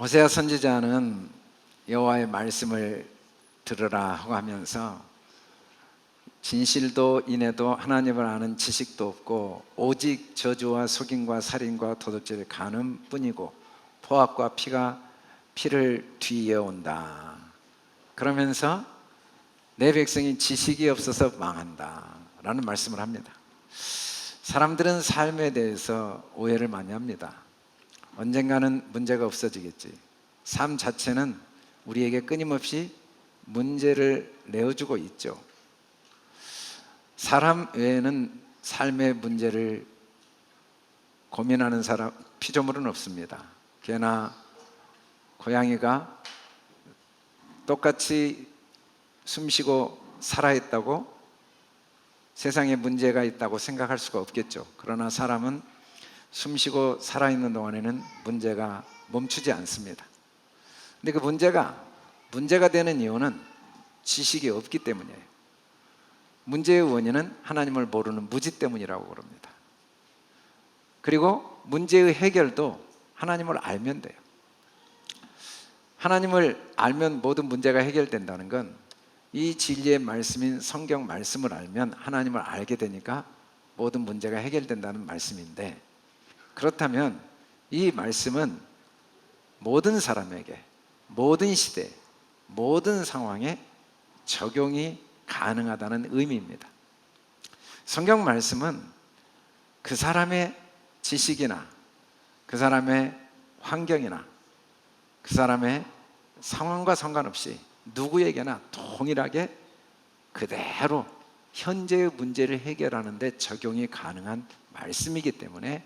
호세아 선지자는 여호와의 말씀을 들으라 하고 하면서 진실도 인애도 하나님을 아는 지식도 없고 오직 저주와 속임과 살인과 도둑질을 가는 뿐이고 포악과 피가 피를 뒤이어온다. 그러면서 내 백성이 지식이 없어서 망한다 라는 말씀을 합니다. 사람들은 삶에 대해서 오해를 많이 합니다. 언젠가는 문제가 없어지겠지. 삶 자체는 우리에게 끊임없이 문제를 내어주고 있죠. 사람 외에는 삶의 문제를 고민하는 사람, 피조물은 없습니다. 개나 고양이가 똑같이 숨쉬고 살아있다고 세상에 문제가 있다고 생각할 수가 없겠죠. 그러나 사람은 숨쉬고 살아있는 동안에는 문제가 멈추지 않습니다. 근데 그 문제가 되는 이유는 지식이 없기 때문이에요. 문제의 원인은 하나님을 모르는 무지 때문이라고 그럽니다. 그리고 문제의 해결도 하나님을 알면 돼요. 하나님을 알면 모든 문제가 해결된다는 건 이 진리의 말씀인 성경 말씀을 알면 하나님을 알게 되니까 모든 문제가 해결된다는 말씀인데, 그렇다면 이 말씀은 모든 사람에게, 모든 시대, 모든 상황에 적용이 가능하다는 의미입니다. 성경 말씀은 그 사람의 지식이나 그 사람의 환경이나 그 사람의 상황과 상관없이 누구에게나 동일하게 그대로 현재의 문제를 해결하는 데 적용이 가능한 말씀이기 때문에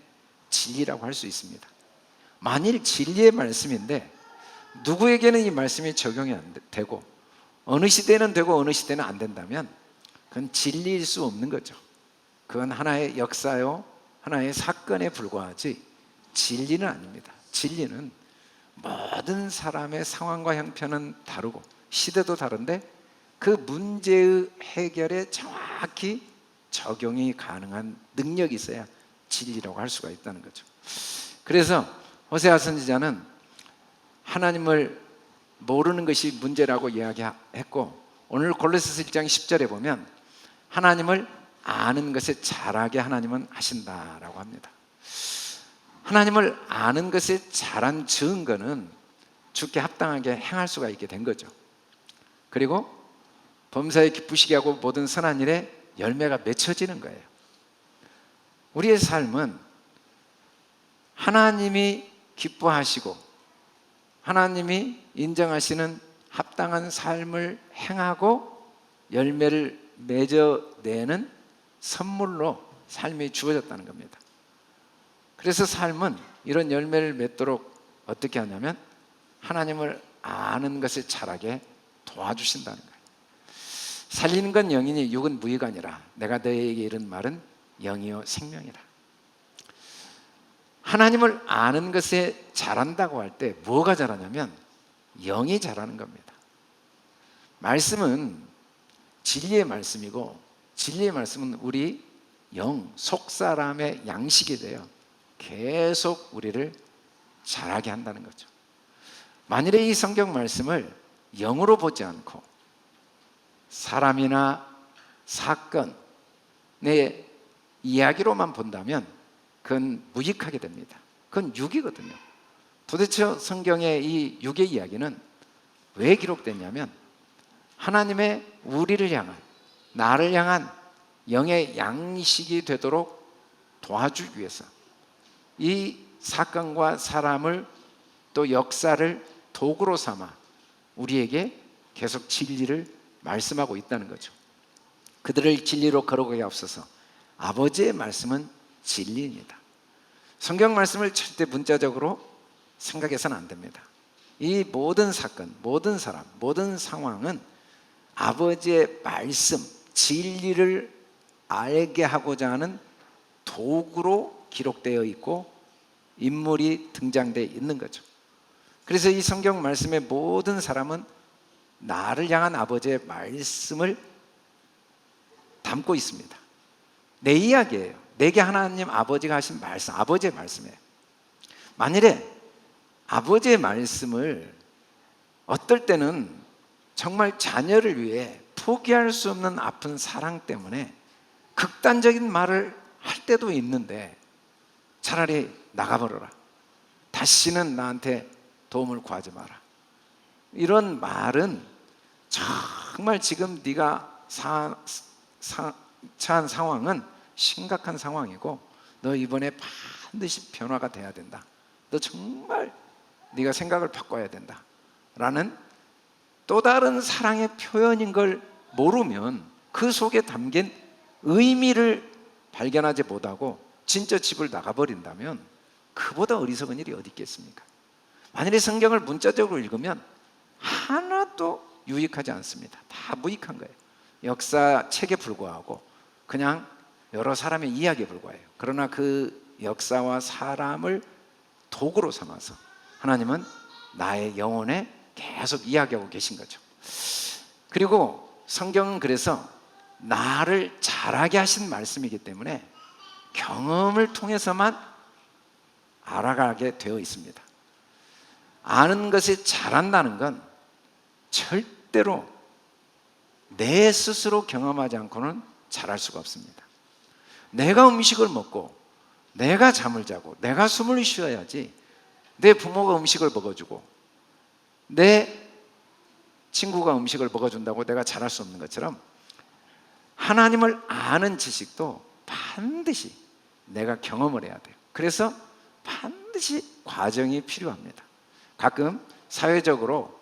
진리라고 할 수 있습니다. 만일 진리의 말씀인데 누구에게는 이 말씀이 적용이 안 되고 어느 시대는 되고 어느 시대는 안 된다면 그건 진리일 수 없는 거죠. 그건 하나의 역사요, 하나의 사건에 불과하지 진리는 아닙니다. 진리는 모든 사람의 상황과 형편은 다르고 시대도 다른데 그 문제의 해결에 정확히 적용이 가능한 능력이 있어야 진리라고 할 수가 있다는 거죠. 그래서 호세아 선지자는 하나님을 모르는 것이 문제라고 이야기했고, 오늘 골로새서 1장 10절에 보면 하나님을 아는 것에 잘하게 하나님은 하신다라고 합니다. 하나님을 아는 것에 잘한 증거는 주께 합당하게 행할 수가 있게 된 거죠. 그리고 범사에 기쁘시게 하고 모든 선한 일에 열매가 맺혀지는 거예요. 우리의 삶은 하나님이 기뻐하시고 하나님이 인정하시는 합당한 삶을 행하고 열매를 맺어내는 선물로 삶이 주어졌다는 겁니다. 그래서 삶은 이런 열매를 맺도록 어떻게 하냐면 하나님을 아는 것을 잘하게 도와주신다는 거예요. 살리는 건 영이니 육은 무익하니라. 내가 너희에게 이른 말은 영이요 생명이라. 하나님을 아는 것에 잘한다고 할 때 뭐가 잘하냐면 영이 잘하는 겁니다. 말씀은 진리의 말씀이고 진리의 말씀은 우리 영, 속사람의 양식이 돼요. 계속 우리를 잘하게 한다는 거죠. 만일에 이 성경 말씀을 영으로 보지 않고 사람이나 사건의 이야기로만 본다면 그건 무익하게 됩니다. 그건 육이거든요. 도대체 성경의 이 육의 이야기는 왜 기록됐냐면 하나님의 우리를 향한, 나를 향한 영의 양식이 되도록 도와주기 위해서 이 사건과 사람을 또 역사를 도구로 삼아 우리에게 계속 진리를 말씀하고 있다는 거죠. 그들을 진리로 거룩하게 앞서서 아버지의 말씀은 진리입니다. 성경 말씀을 절대 문자적으로 생각해서는 안 됩니다. 이 모든 사건, 모든 사람, 모든 상황은 아버지의 말씀, 진리를 알게 하고자 하는 도구로 기록되어 있고 인물이 등장되어 있는 거죠. 그래서 이 성경 말씀의 모든 사람은 나를 향한 아버지의 말씀을 담고 있습니다. 내 이야기예요. 내게 하나님 아버지가 하신 말씀, 아버지의 말씀이에요. 만일에 아버지의 말씀을 어떨 때는 정말 자녀를 위해 포기할 수 없는 아픈 사랑 때문에 극단적인 말을 할 때도 있는데, 차라리 나가버려라, 다시는 나한테 도움을 구하지 마라, 이런 말은 정말 지금 네가 처한 상황은 심각한 상황이고 너 이번에 반드시 변화가 돼야 된다, 너 정말 네가 생각을 바꿔야 된다 라는 또 다른 사랑의 표현인 걸 모르면 그 속에 담긴 의미를 발견하지 못하고 진짜 집을 나가버린다면 그보다 어리석은 일이 어디 있겠습니까? 만일에 성경을 문자적으로 읽으면 하나도 유익하지 않습니다. 다 무익한 거예요. 역사책에 불과하고 그냥 여러 사람의 이야기에 불과해요. 그러나 그 역사와 사람을 도구로 삼아서 하나님은 나의 영혼에 계속 이야기하고 계신 거죠. 그리고 성경은 그래서 나를 자라게 하신 말씀이기 때문에 경험을 통해서만 알아가게 되어 있습니다. 아는 것이 자란다는 건 절대로 내 스스로 경험하지 않고는 자랄 수가 없습니다. 내가 음식을 먹고 내가 잠을 자고 내가 숨을 쉬어야지 내 부모가 음식을 먹어주고 내 친구가 음식을 먹어준다고 내가 자랄 수 없는 것처럼 하나님을 아는 지식도 반드시 내가 경험을 해야 돼요. 그래서 반드시 과정이 필요합니다. 가끔 사회적으로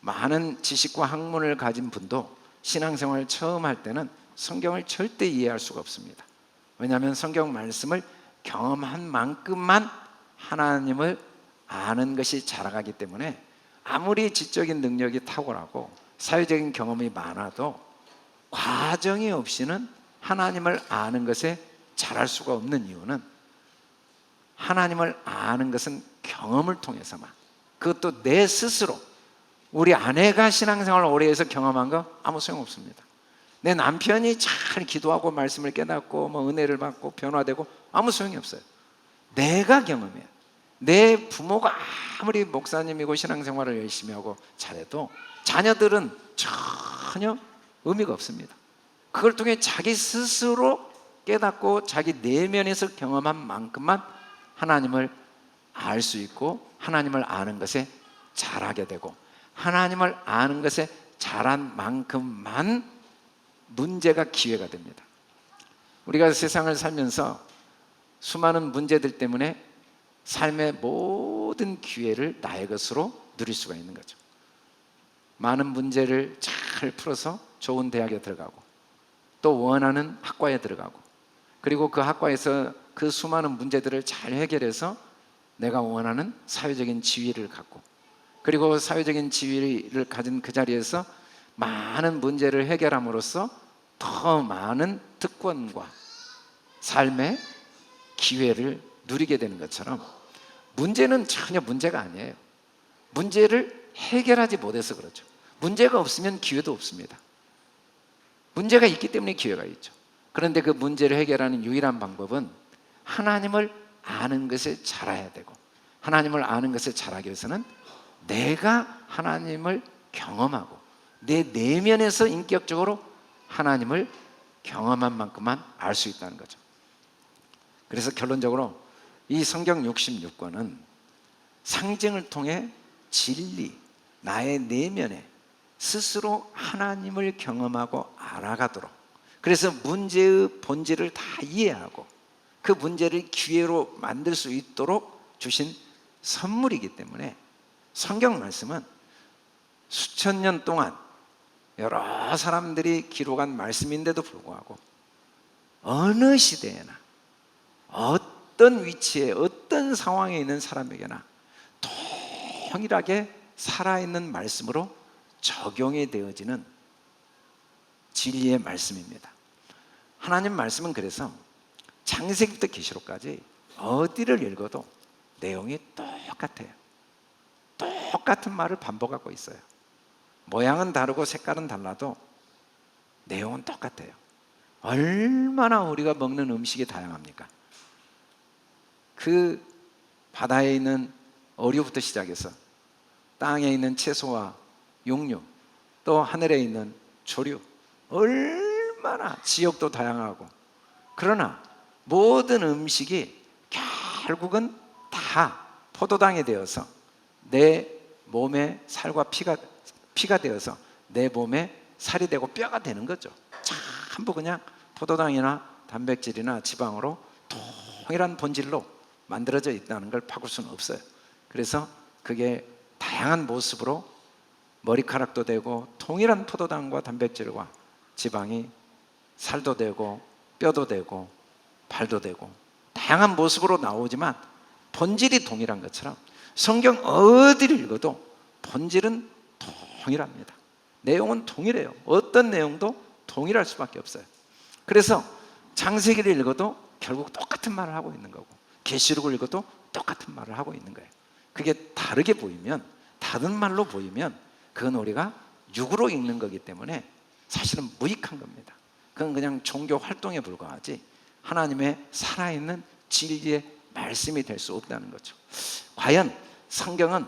많은 지식과 학문을 가진 분도 신앙생활을 처음 할 때는 성경을 절대 이해할 수가 없습니다. 왜냐하면 성경 말씀을 경험한 만큼만 하나님을 아는 것이 자라가기 때문에 아무리 지적인 능력이 탁월하고 사회적인 경험이 많아도 과정이 없이는 하나님을 아는 것에 자랄 수가 없는 이유는 하나님을 아는 것은 경험을 통해서만, 그것도 내 스스로, 우리 아내가 신앙생활을 오래 해서 경험한 거 아무 소용없습니다. 내 남편이 잘 기도하고 말씀을 깨닫고 은혜를 받고 변화되고 아무 소용이 없어요. 내가 경험해요. 내 부모가 아무리 목사님이고 신앙생활을 열심히 하고 잘해도 자녀들은 전혀 의미가 없습니다. 그걸 통해 자기 스스로 깨닫고 자기 내면에서 경험한 만큼만 하나님을 알 수 있고 하나님을 아는 것에 자라게 되고 하나님을 아는 것에 자란 만큼만 문제가 기회가 됩니다. 우리가 세상을 살면서 수많은 문제들 때문에 삶의 모든 기회를 나의 것으로 누릴 수가 있는 거죠. 많은 문제를 잘 풀어서 좋은 대학에 들어가고 또 원하는 학과에 들어가고 그리고 그 학과에서 그 수많은 문제들을 잘 해결해서 내가 원하는 사회적인 지위를 갖고 그리고 사회적인 지위를 가진 그 자리에서 많은 문제를 해결함으로써 더 많은 특권과 삶의 기회를 누리게 되는 것처럼 문제는 전혀 문제가 아니에요. 문제를 해결하지 못해서 그렇죠. 문제가 없으면 기회도 없습니다. 문제가 있기 때문에 기회가 있죠. 그런데 그 문제를 해결하는 유일한 방법은 하나님을 아는 것에 자라야 되고 하나님을 아는 것에 자라기 위해서는 내가 하나님을 경험하고 내 내면에서 인격적으로 하나님을 경험한 만큼만 알 수 있다는 거죠. 그래서 결론적으로 이 성경 66권은 상징을 통해 진리, 나의 내면에 스스로 하나님을 경험하고 알아가도록, 그래서 문제의 본질을 다 이해하고 그 문제를 기회로 만들 수 있도록 주신 선물이기 때문에 성경 말씀은 수천 년 동안 여러 사람들이 기록한 말씀인데도 불구하고 어느 시대에나 어떤 위치에 어떤 상황에 있는 사람에게나 동일하게 살아있는 말씀으로 적용이 되어지는 진리의 말씀입니다. 하나님 말씀은 그래서 창세기부터 계시록까지 어디를 읽어도 내용이 똑같아요. 똑같은 말을 반복하고 있어요. 모양은 다르고 색깔은 달라도 내용은 똑같아요. 얼마나 우리가 먹는 음식이 다양합니까? 그 바다에 있는 어류부터 시작해서 땅에 있는 채소와 육류, 또 하늘에 있는 조류, 얼마나 지역도 다양하고, 그러나 모든 음식이 결국은 다 포도당이 되어서 내 몸에 살과 피가 되어서 내 몸에 살이 되고 뼈가 되는 거죠. 전부 그냥 포도당이나 단백질이나 지방으로 동일한 본질로 만들어져 있다는 걸 바꿀 수는 없어요. 그래서 그게 다양한 모습으로 머리카락도 되고, 동일한 포도당과 단백질과 지방이 살도 되고 뼈도 되고 발도 되고 다양한 모습으로 나오지만 본질이 동일한 것처럼 성경 어디를 읽어도 본질은 동일합니다. 내용은 동일해요. 어떤 내용도 동일할 수밖에 없어요. 그래서 창세기를 읽어도 결국 똑같은 말을 하고 있는 거고, 계시록을 읽어도 똑같은 말을 하고 있는 거예요. 그게 다르게 보이면, 다른 말로 보이면 그건 우리가 육으로 읽는 거기 때문에 사실은 무익한 겁니다. 그건 그냥 종교 활동에 불과하지 하나님의 살아있는 진리의 말씀이 될 수 없다는 거죠. 과연 성경은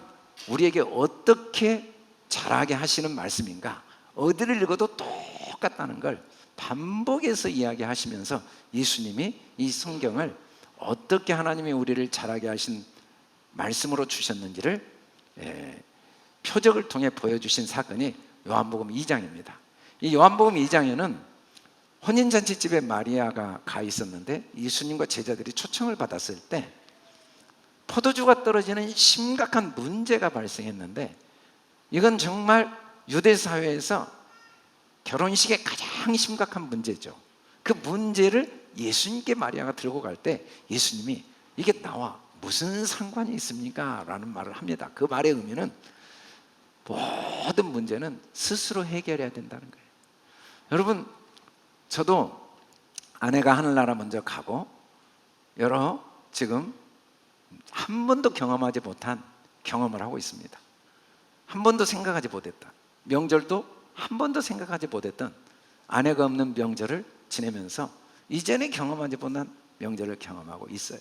우리에게 어떻게 자라게 하시는 말씀인가? 어디를 읽어도 똑같다는 걸 반복해서 이야기하시면서 예수님이 이 성경을 어떻게 하나님이 우리를 자라게 하신 말씀으로 주셨는지를 표적을 통해 보여주신 사건이 요한복음 2장입니다. 이 요한복음 2장에는 혼인잔치집에 마리아가 가 있었는데 예수님과 제자들이 초청을 받았을 때 포도주가 떨어지는 심각한 문제가 발생했는데, 이건 정말 유대 사회에서 결혼식의 가장 심각한 문제죠. 그 문제를 예수님께 마리아가 들고 갈 때 예수님이 이게 나와 무슨 상관이 있습니까? 라는 말을 합니다. 그 말의 의미는 모든 문제는 스스로 해결해야 된다는 거예요. 여러분, 저도 아내가 하늘나라 먼저 가고 여러 지금 한 번도 경험하지 못한 경험을 하고 있습니다. 한 번도 생각하지 못했다. 명절도 한 번도 생각하지 못했던 아내가 없는 명절을 지내면서 이전에 경험하지 못한 명절을 경험하고 있어요.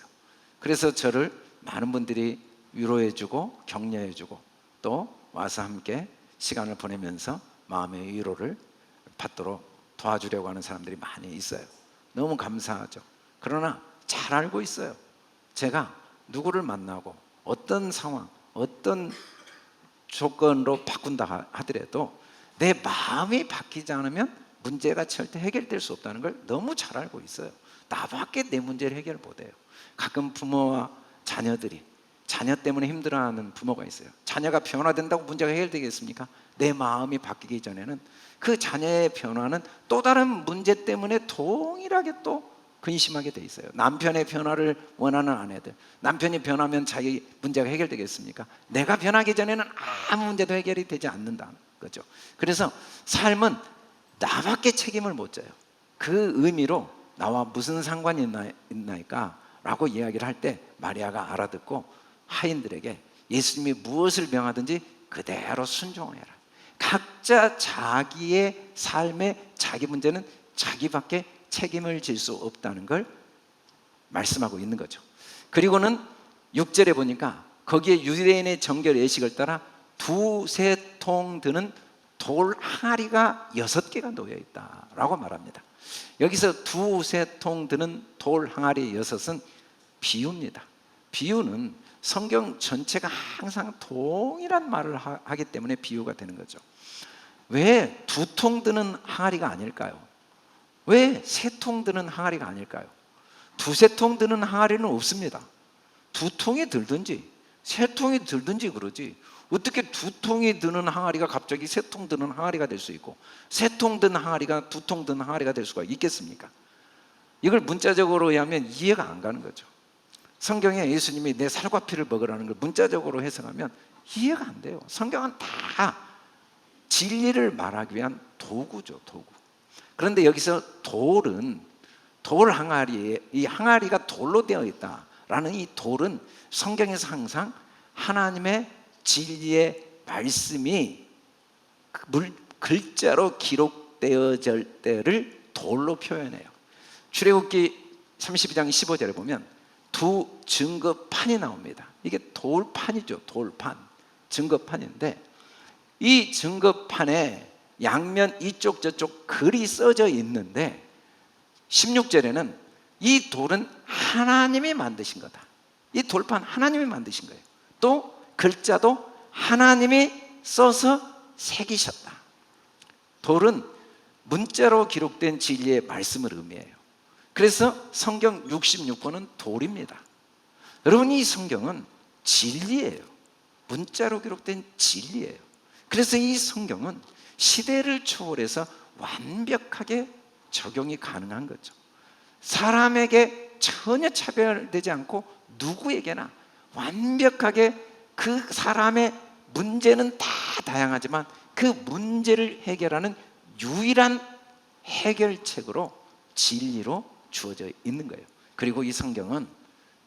그래서 저를 많은 분들이 위로해주고 격려해주고 또 와서 함께 시간을 보내면서 마음의 위로를 받도록 도와주려고 하는 사람들이 많이 있어요. 너무 감사하죠. 그러나 잘 알고 있어요. 제가 누구를 만나고 어떤 상황, 어떤 조건으로 바꾼다 하더라도 내 마음이 바뀌지 않으면 문제가 절대 해결될 수 없다는 걸 너무 잘 알고 있어요. 나밖에 내 문제를 해결 못해요. 가끔 부모와 자녀들이 자녀 때문에 힘들어하는 부모가 있어요. 자녀가 변화된다고 문제가 해결되겠습니까? 내 마음이 바뀌기 전에는 그 자녀의 변화는 또 다른 문제 때문에 동일하게 또 근심하게 돼 있어요. 남편의 변화를 원하는 아내들, 남편이 변하면 자기 문제가 해결되겠습니까? 내가 변하기 전에는 아무 문제도 해결이 되지 않는다는 거죠. 그래서 삶은 나밖에 책임을 못 져요. 그 의미로 나와 무슨 상관이 있나이까? 라고 이야기를 할 때 마리아가 알아듣고 하인들에게 예수님이 무엇을 명하든지 그대로 순종해라. 각자 자기의 삶의 자기 문제는 자기밖에 책임을 질 수 없다는 걸 말씀하고 있는 거죠. 그리고는 6절에 보니까 거기에 유대인의 정결 예식을 따라 두세 통 드는 돌 항아리가 6개가 놓여 있다라고 말합니다. 여기서 두세 통 드는 돌 항아리 6은 비유입니다. 비유는 성경 전체가 항상 동일한 말을 하기 때문에 비유가 되는 거죠. 왜 2통 드는 항아리가 아닐까요? 왜 3통 드는 항아리가 아닐까요? 2~3통 드는 항아리는 없습니다. 2통이 들든지 3통이 들든지 그러지 어떻게 2통이 드는 항아리가 갑자기 3통 드는 항아리가 될 수 있고 3통 드는 항아리가 2통 드는 항아리가 될 수가 있겠습니까? 이걸 문자적으로 하면 이해가 안 가는 거죠. 성경에 예수님이 내 살과 피를 먹으라는 걸 문자적으로 해석하면 이해가 안 돼요. 성경은 다 진리를 말하기 위한 도구죠, 도구. 그런데 여기서 돌은 돌 항아리에 이 항아리가 돌로 되어 있다라는 이 돌은 성경에서 항상 하나님의 진리의 말씀이 글자로 기록되어질 때를 돌로 표현해요. 출애굽기 32장 15절에 보면 두 증거판이 나옵니다. 이게 돌판이죠. 돌판, 증거판인데 이 증거판에 양면 이쪽 저쪽 글이 써져 있는데 16절에는 이 돌은 하나님이 만드신 거다. 이 돌판 하나님이 만드신 거예요. 또 글자도 하나님이 써서 새기셨다. 돌은 문자로 기록된 진리의 말씀을 의미해요. 그래서 성경 66권은 돌입니다. 여러분, 이 성경은 진리예요. 문자로 기록된 진리예요. 그래서 이 성경은 시대를 초월해서 완벽하게 적용이 가능한 거죠. 사람에게 전혀 차별되지 않고 누구에게나 완벽하게 그 사람의 문제는 다 다양하지만 그 문제를 해결하는 유일한 해결책으로 진리로 주어져 있는 거예요. 그리고 이 성경은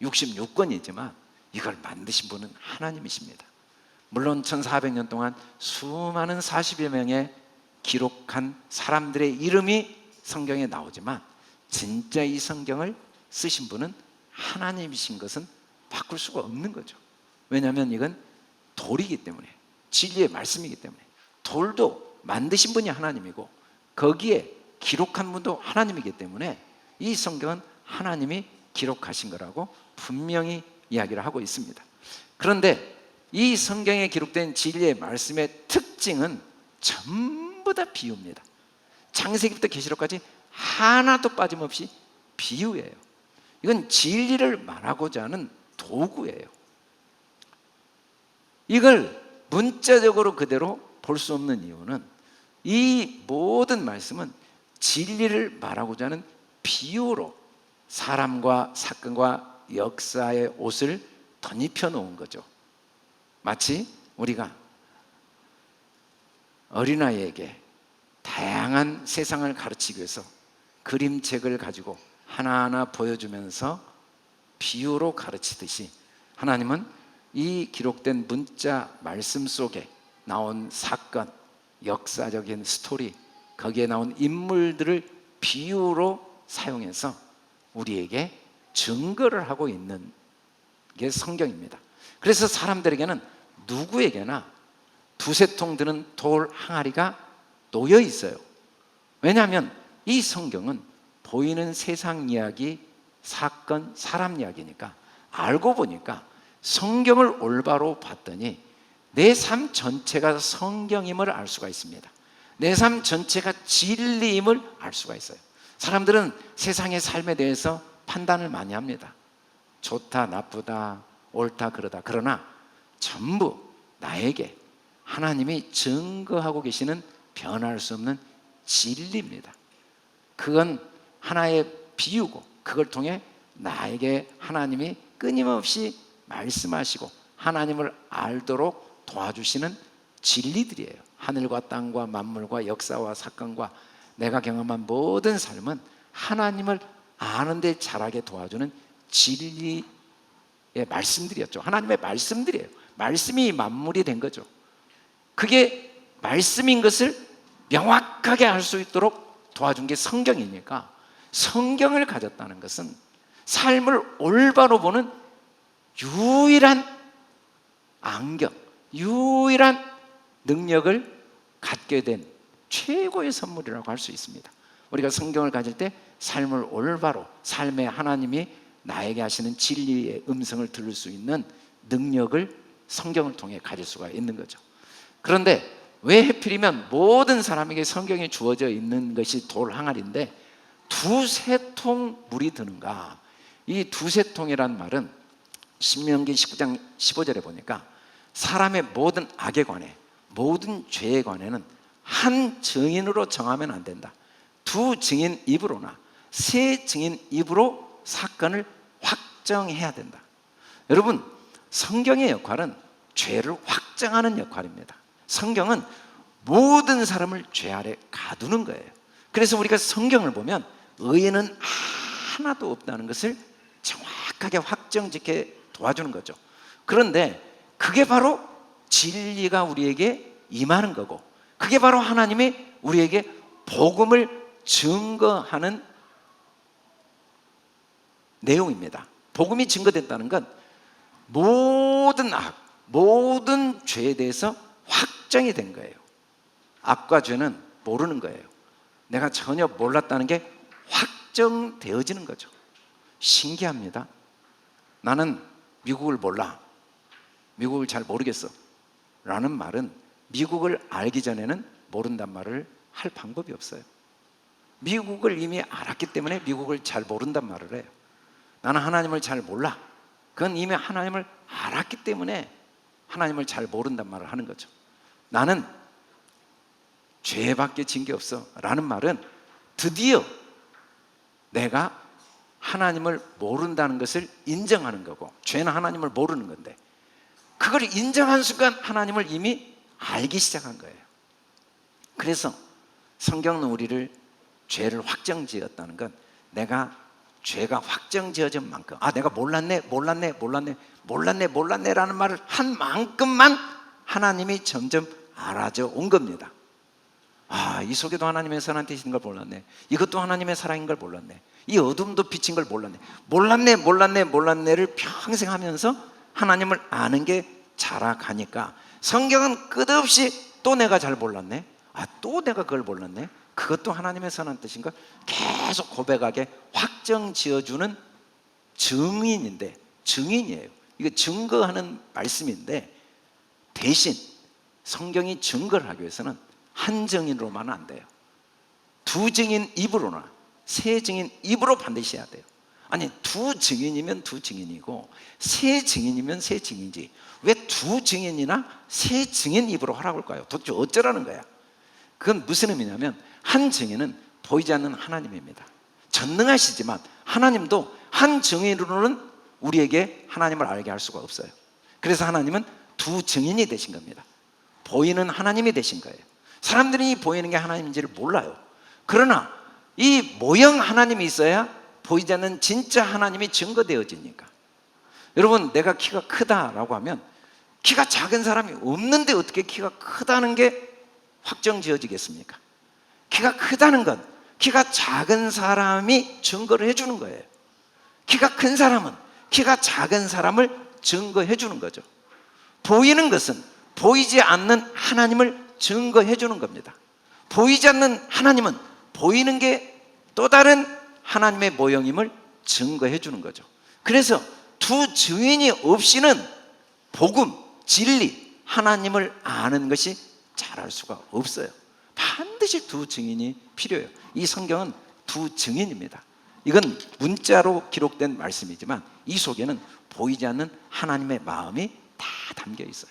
66권이지만 이걸 만드신 분은 하나님이십니다. 물론 1400년 동안 수많은 40여 명의 기록한 사람들의 이름이 성경에 나오지만 진짜 이 성경을 쓰신 분은 하나님이신 것은 바꿀 수가 없는 거죠. 왜냐하면 이건 돌이기 때문에, 진리의 말씀이기 때문에. 돌도 만드신 분이 하나님이고 거기에 기록한 분도 하나님이기 때문에 이 성경은 하나님이 기록하신 거라고 분명히 이야기를 하고 있습니다. 그런데 이 성경에 기록된 진리의 말씀의 특징은 전부 다 비유입니다. 창세기부터 계시록까지 하나도 빠짐없이 비유예요. 이건 진리를 말하고자 하는 도구예요. 이걸 문자적으로 그대로 볼 수 없는 이유는 이 모든 말씀은 진리를 말하고자 하는 비유로 사람과 사건과 역사의 옷을 덧입혀 놓은 거죠. 마치 우리가 어린아이에게 다양한 세상을 가르치기 위해서 그림책을 가지고 하나하나 보여주면서 비유로 가르치듯이 하나님은 이 기록된 문자 말씀 속에 나온 사건, 역사적인 스토리, 거기에 나온 인물들을 비유로 사용해서 우리에게 증거를 하고 있는 게 성경입니다. 그래서 사람들에게는 누구에게나 두세 통 드는 돌 항아리가 놓여 있어요. 왜냐하면 이 성경은 보이는 세상 이야기, 사건, 사람 이야기니까 알고 보니까 성경을 올바로 봤더니 내 삶 전체가 성경임을 알 수가 있습니다. 내 삶 전체가 진리임을 알 수가 있어요. 사람들은 세상의 삶에 대해서 판단을 많이 합니다. 좋다, 나쁘다, 옳다, 그러다. 그러나 전부 나에게 하나님이 증거하고 계시는 변할 수 없는 진리입니다. 그건 하나의 비유고 그걸 통해 나에게 하나님이 끊임없이 말씀하시고 하나님을 알도록 도와주시는 진리들이에요. 하늘과 땅과 만물과 역사와 사건과 내가 경험한 모든 삶은 하나님을 아는 데 자라게 도와주는 진리의 말씀들이었죠. 하나님의 말씀들이에요. 말씀이 만물이 된 거죠. 그게 말씀인 것을 명확하게 알 수 있도록 도와준 게 성경이니까 성경을 가졌다는 것은 삶을 올바로 보는 유일한 안경, 유일한 능력을 갖게 된 최고의 선물이라고 할 수 있습니다. 우리가 성경을 가질 때 삶을 올바로, 삶의 하나님이 나에게 하시는 진리의 음성을 들을 수 있는 능력을 성경을 통해 가질 수가 있는 거죠. 그런데 왜 하필이면 모든 사람에게 성경이 주어져 있는 것이 돌 항아리인데 두세 통 물이 드는가? 이 두세 통이란 말은 신명기 19장 15절에 보니까 사람의 모든 악에 관해, 모든 죄에 관해는 한 증인으로 정하면 안 된다. 두 증인 입으로나 세 증인 입으로 사건을 확정해야 된다. 여러분, 성경의 역할은 죄를 확정하는 역할입니다. 성경은 모든 사람을 죄 아래 가두는 거예요. 그래서 우리가 성경을 보면 의인은 하나도 없다는 것을 정확하게 확정짓게 도와주는 거죠. 그런데 그게 바로 진리가 우리에게 임하는 거고 그게 바로 하나님이 우리에게 복음을 증거하는 내용입니다. 복음이 증거됐다는 건 모든 악, 모든 죄에 대해서 확정이 된 거예요. 악과 죄는 모르는 거예요. 내가 전혀 몰랐다는 게 확정되어지는 거죠. 신기합니다. 나는 미국을 몰라, 미국을 잘 모르겠어 라는 말은 미국을 알기 전에는 모른단 말을 할 방법이 없어요. 미국을 이미 알았기 때문에 미국을 잘 모른단 말을 해요. 나는 하나님을 잘 몰라, 그건 이미 하나님을 알았기 때문에 하나님을 잘 모른단 말을 하는 거죠. 나는 죄밖에 진 게 없어 라는 말은 드디어 내가 하나님을 모른다는 것을 인정하는 거고, 죄는 하나님을 모르는 건데 그걸 인정한 순간 하나님을 이미 알기 시작한 거예요. 그래서 성경은 우리를 죄를 확정지었다는 건 내가 죄가 확정지어진 만큼, 내가 몰랐네 라는 말을 한 만큼만 하나님이 점점 알아져 온 겁니다. 이 속에도 하나님의 선한 뜻인 걸 몰랐네, 이것도 하나님의 사랑인 걸 몰랐네, 이 어둠도 빛인 걸 몰랐네를 평생 하면서 하나님을 아는 게 자라가니까 성경은 끝없이 또 내가 잘 몰랐네, 또 내가 그걸 몰랐네, 그것도 하나님의 선한 뜻인 걸 계속 고백하게 확정 지어주는 증인이에요. 이거 증거하는 말씀인데, 대신 성경이 증거를 하기 위해서는 한 증인으로만 안 돼요. 두 증인 입으로나 세 증인 입으로 반드시 해야 돼요. 아니, 두 증인이면 두 증인이고 세 증인이면 세 증인이지 왜 두 증인이나 세 증인 입으로 하라고 할까요? 도대체 어쩌라는 거야? 그건 무슨 의미냐면, 한 증인은 보이지 않는 하나님입니다. 전능하시지만 하나님도 한 증인으로는 우리에게 하나님을 알게 할 수가 없어요. 그래서 하나님은 두 증인이 되신 겁니다. 보이는 하나님이 되신 거예요. 사람들이 보이는 게 하나님인지를 몰라요. 그러나 이 모형 하나님이 있어야 보이지 않는 진짜 하나님이 증거되어지니까. 여러분, 내가 키가 크다라고 하면 키가 작은 사람이 없는데 어떻게 키가 크다는 게 확정지어지겠습니까? 키가 크다는 건 키가 작은 사람이 증거를 해주는 거예요. 키가 큰 사람은 키가 작은 사람을 증거해 주는 거죠. 보이는 것은 보이지 않는 하나님을 증거해 주는 겁니다. 보이지 않는 하나님은 보이는 게 또 다른 하나님의 모형임을 증거해 주는 거죠. 그래서 두 증인이 없이는 복음, 진리, 하나님을 아는 것이 잘할 수가 없어요. 반드시 두 증인이 필요해요. 이 성경은 두 증인입니다. 이건 문자로 기록된 말씀이지만 이 속에는 보이지 않는 하나님의 마음이 다 담겨 있어요.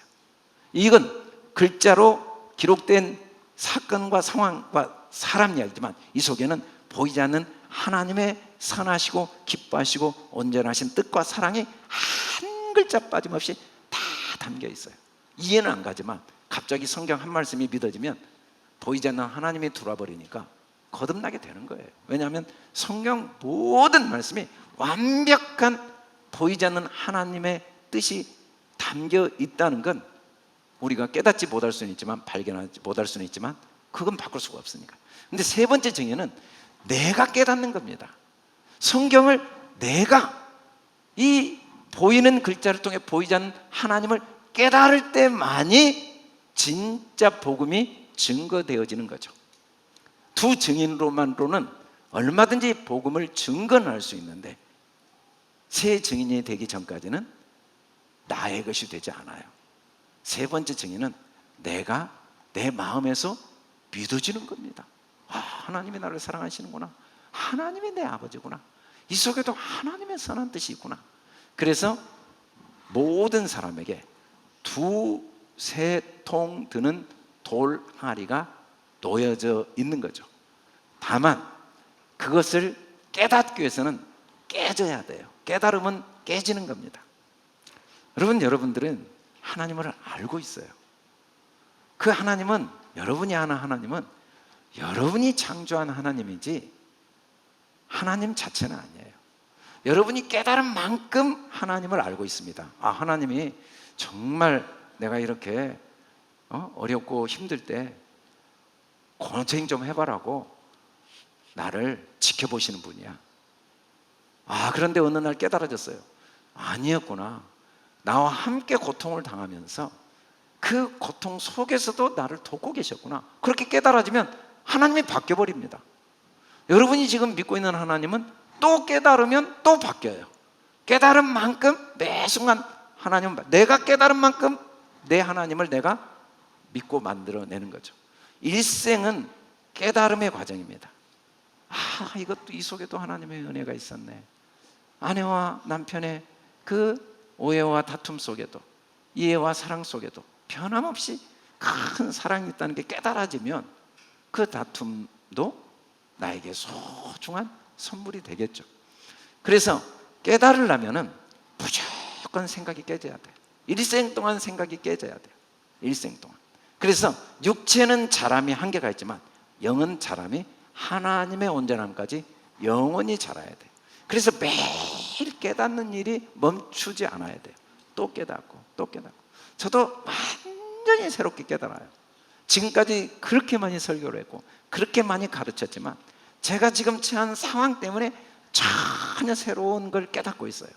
이건 글자로 기록된 사건과 상황과 사람 이야기지만 이 속에는 보이지 않는 하나님의 선하시고 기뻐하시고 온전하신 뜻과 사랑이 한 글자 빠짐없이 다 담겨 있어요. 이해는 안 가지만 갑자기 성경 한 말씀이 믿어지면 보이지 않는 하나님이 들어와 버리니까 거듭나게 되는 거예요. 왜냐하면 성경 모든 말씀이 완벽한 보이지 않는 하나님의 뜻이 담겨 있다는 건 우리가 깨닫지 못할 수는 있지만, 발견하지 못할 수는 있지만 그건 바꿀 수가 없으니까. 근데 세 번째 증인은 내가 깨닫는 겁니다. 성경을 내가 이 보이는 글자를 통해 보이지 않는 하나님을 깨달을 때만이 진짜 복음이 증거되어지는 거죠. 두 증인으로만으로는 얼마든지 복음을 증거할 수 있는데 세 증인이 되기 전까지는 나의 것이 되지 않아요. 세 번째 증인은 내가 내 마음에서 믿어지는 겁니다. 하나님이 나를 사랑하시는구나, 하나님이 내 아버지구나, 이 속에도 하나님의 선한 뜻이 있구나. 그래서 모든 사람에게 두세 통 드는 돌 항아리가 놓여져 있는 거죠. 다만 그것을 깨닫기 위해서는 깨져야 돼요. 깨달으면 깨지는 겁니다. 여러분들은 하나님을 알고 있어요. 그 하나님은, 여러분이 아는 하나님은 여러분이 창조한 하나님이지 하나님 자체는 아니에요. 여러분이 깨달은 만큼 하나님을 알고 있습니다. 하나님이 정말 내가 이렇게 어렵고 힘들 때 권고생 좀 해봐라고 나를 지켜보시는 분이야. 그런데 어느 날 깨달아졌어요. 아니었구나. 나와 함께 고통을 당하면서 그 고통 속에서도 나를 돕고 계셨구나. 그렇게 깨달아지면 하나님이 바뀌어버립니다. 여러분이 지금 믿고 있는 하나님은 또 깨달으면 또 바뀌어요. 깨달은 만큼 매 순간 하나님, 내가 깨달은 만큼 내 하나님을 내가 믿고 만들어내는 거죠. 일생은 깨달음의 과정입니다. 이것도 이 속에도 하나님의 은혜가 있었네. 아내와 남편의 그 오해와 다툼 속에도, 이해와 사랑 속에도 변함없이 큰 사랑이 있다는 게 깨달아지면 그 다툼도 나에게 소중한 선물이 되겠죠. 그래서 깨달으려면 무조건 생각이 깨져야 돼요. 일생 동안 생각이 깨져야 돼요. 일생 동안. 그래서 육체는 자람이 한계가 있지만 영은 자람이 하나님의 온전함까지 영원히 자라야 돼요. 그래서 매일 깨닫는 일이 멈추지 않아야 돼요. 또 깨닫고 또 깨닫고. 저도 완전히 새롭게 깨달아요. 지금까지 그렇게 많이 설교를 했고 그렇게 많이 가르쳤지만 제가 지금 처한 상황 때문에 전혀 새로운 걸 깨닫고 있어요.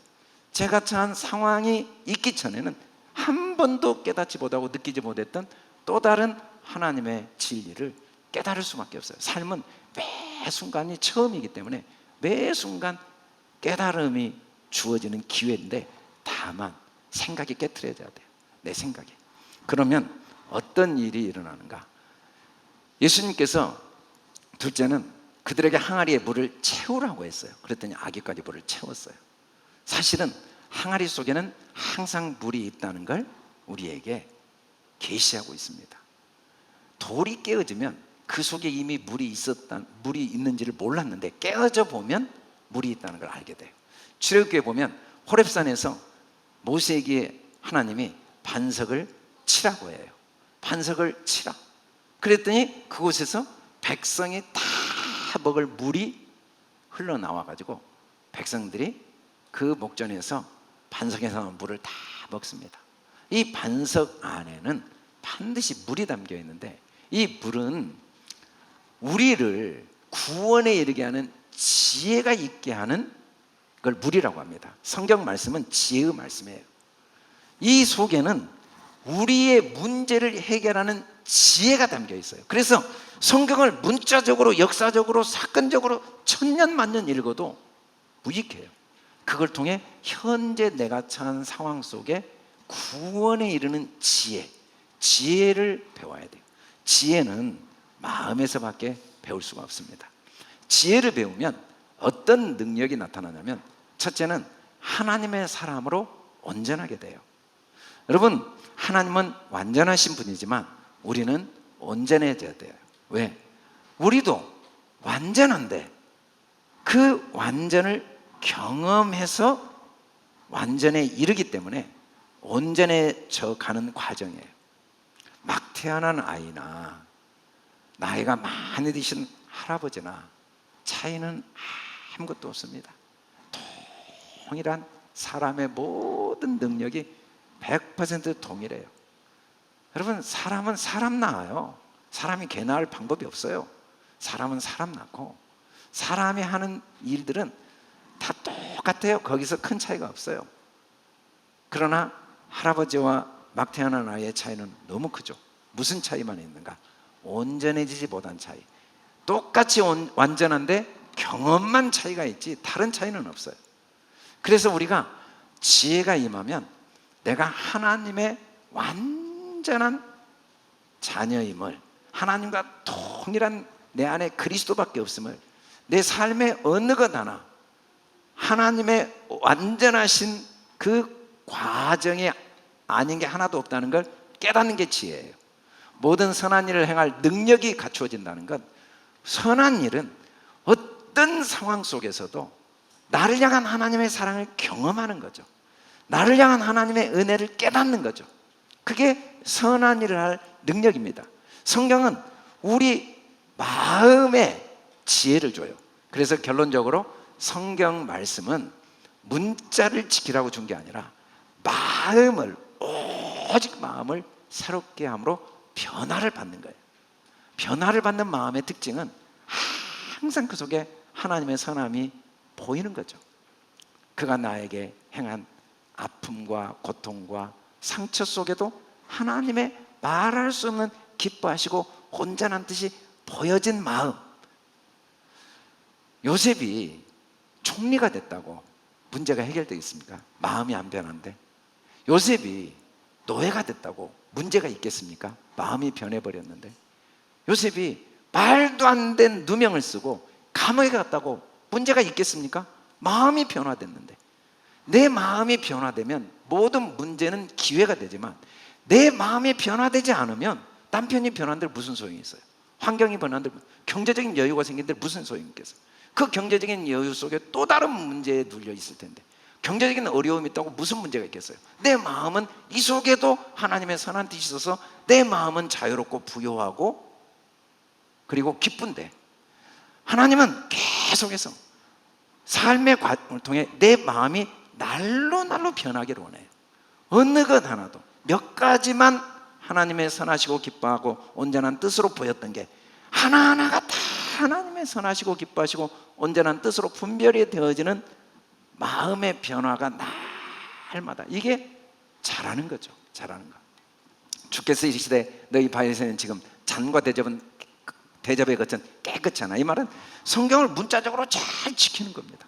제가 처한 상황이 있기 전에는 한 번도 깨닫지 못하고 느끼지 못했던 또 다른 하나님의 진리를 깨달을 수밖에 없어요. 삶은 매 순간이 처음이기 때문에 매 순간 깨달음이 주어지는 기회인데 다만 생각이 깨트려져야 돼요. 내 생각이. 그러면 어떤 일이 일어나는가? 예수님께서 둘째는 그들에게 항아리에 물을 채우라고 했어요. 그랬더니 아기까지 물을 채웠어요. 사실은 항아리 속에는 항상 물이 있다는 걸 우리에게 계시하고 있습니다. 돌이 깨어지면 그 속에 이미 물이 있는지를 몰랐는데 깨어져 보면 물이 있다는 걸 알게 돼요. 출애굽기에 보면 호렙산에서 모세에게 하나님이 반석을 치라고 해요. 반석을 치라. 그랬더니 그곳에서 백성이 다 먹을 물이 흘러나와 가지고 백성들이 그 목전에서 반석에서 나온 물을 다 먹습니다. 이 반석 안에는 반드시 물이 담겨 있는데 이 물은 우리를 구원에 이르게 하는 지혜가 있게 하는 걸 물이라고 합니다. 성경 말씀은 지혜의 말씀이에요. 이 속에는 우리의 문제를 해결하는 지혜가 담겨 있어요. 그래서 성경을 문자적으로, 역사적으로, 사건적으로 천년 만년 읽어도 무익해요. 그걸 통해 현재 내가 처한 상황 속에 구원에 이르는 지혜를 배워야 돼요. 지혜는 마음에서밖에 배울 수가 없습니다. 지혜를 배우면 어떤 능력이 나타나냐면 첫째는 하나님의 사람으로 온전하게 돼요. 여러분, 하나님은 완전하신 분이지만 우리는 온전해져야 돼요. 왜? 우리도 완전한데 그 완전을 경험해서 완전에 이르기 때문에 온전해져 가는 과정이에요. 막 태어난 아이나 나이가 많이 드신 할아버지나 차이는 아무것도 없습니다. 동일한 사람의 모든 능력이 100% 동일해요. 여러분, 사람은 사람 낳아요. 사람이 개 낳을 방법이 없어요. 사람은 사람 낳고 사람이 하는 일들은 다 똑같아요. 거기서 큰 차이가 없어요. 그러나 할아버지와 막 태어난 아이의 차이는 너무 크죠. 무슨 차이만 있는가? 온전해지지 못한 차이. 똑같이 완전한데 경험만 차이가 있지 다른 차이는 없어요. 그래서 우리가 지혜가 임하면 내가 하나님의 완전한 자녀임을, 하나님과 동일한 내 안에 그리스도밖에 없음을, 내 삶의 어느 것 하나 하나님의 완전하신 그 과정에 아닌 게 하나도 없다는 걸 깨닫는 게 지혜예요. 모든 선한 일을 행할 능력이 갖추어진다는 건 선한 일은 어떤 상황 속에서도 나를 향한 하나님의 사랑을 경험하는 거죠. 나를 향한 하나님의 은혜를 깨닫는 거죠. 그게 선한 일을 할 능력입니다. 성경은 우리 마음에 지혜를 줘요. 그래서 결론적으로 성경 말씀은 문자를 지키라고 준 게 아니라 마음을, 오직 마음을 새롭게 함으로 변화를 받는 거예요. 변화를 받는 마음의 특징은 항상 그 속에 하나님의 선함이 보이는 거죠. 그가 나에게 행한 아픔과 고통과 상처 속에도 하나님의 말할 수 없는 기뻐하시고 온전한 뜻이 보여진 마음. 요셉이 총리가 됐다고 문제가 해결되겠습니까? 마음이 안 변한데. 요셉이 노예가 됐다고 문제가 있겠습니까? 마음이 변해버렸는데. 요셉이 말도 안 된 누명을 쓰고 감옥에 갔다고 문제가 있겠습니까? 마음이 변화됐는데. 내 마음이 변화되면 모든 문제는 기회가 되지만, 내 마음이 변화되지 않으면 남편이 변한들 무슨 소용이 있어요? 환경이 변한들, 경제적인 여유가 생긴들 무슨 소용이 있겠어요? 그 경제적인 여유 속에 또 다른 문제에 눌려 있을 텐데, 경제적인 어려움이 있다고 무슨 문제가 있겠어요? 내 마음은 이 속에도 하나님의 선한 뜻이 있어서 내 마음은 자유롭고 부요하고 그리고 기쁜데, 하나님은 계속해서 삶의 과정을 통해 내 마음이 날로 변하기를 원해요. 어느 것 하나도, 몇 가지만 하나님의 선하시고 기뻐하고 온전한 뜻으로 보였던 게 하나하나가 다 하나님의 선하시고 기뻐하시고 온전한 뜻으로 분별이 되어지는 마음의 변화가 날마다, 이게 잘하는 거죠. 잘하는 거. 주께서 이르시되 너희 바에서는 지금 잔과 대접에 거친 깨끗하나. 이 말은 성경을 문자적으로 잘 지키는 겁니다.